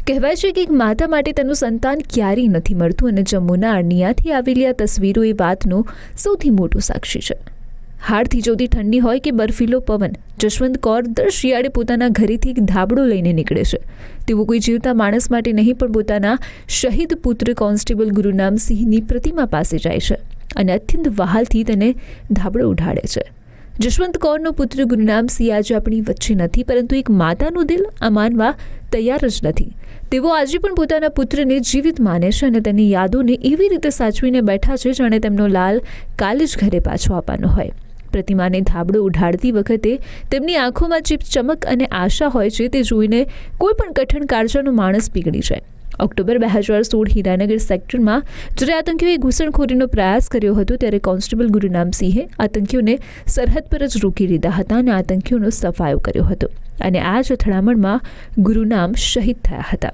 કહેવાય છે કે એક માતા માટે તેનું સંતાન ક્યારેય નથી મળતું, અને જમ્મુના અરનિયાથી આવેલી આ તસવીરો એ વાતનું સૌથી મોટું સાક્ષી છે. હાડ થીજવતી ઠંડી હોય કે બર્ફીલો પવન, જશવંત કૌર દર શિયાળે પોતાના ઘરેથી એક ધાબળો લઈને નીકળે છે. તેઓ કોઈ જીવતા માણસ માટે નહીં, પણ પોતાના શહીદ પુત્ર કોન્સ્ટેબલ ગુરુનામ સિંહની પ્રતિમા પાસે જાય છે અને અત્યંત વહાલથી તેને ધાબળો ઉઠાડે છે. જશવંત કૌરનો પુત્ર ગુરુનામ સિંહ આજે આપણી વચ્ચે નથી, પરંતુ એક માતાનું દિલ આ માનવા તૈયાર જ નથી. તેઓ આજે પણ પોતાના પુત્રને જીવિત માને છે અને તેની યાદોને એવી રીતે સાચવીને બેઠા છે જાણે તેમનો લાલ કાલે જ ઘરે પાછો આવવાનો હોય. પ્રતિમાને ધાબળો ઉઢાડતી વખતે તેમની આંખોમાં જે ચમક અને આશા હોય છે તે જોઈને કોઈ પણ કઠણ કાળજાનો માણસ પીગળી જાય. ઓક્ટોબર 2016 હીરાનગર સેક્ટરમાં જ્યારે આતંકીઓએ ઘૂસણખોરીનો પ્રયાસ કર્યો હતો, ત્યારે કોન્સ્ટેબલ ગુરુનામ સિંહે આતંકીઓને સરહદ પર જ રોકી લીધા હતા અને આતંકીઓનો સફાયો કર્યો હતો. અને આ જ અથડામણમાં ગુરુનામ શહીદ થયા હતા.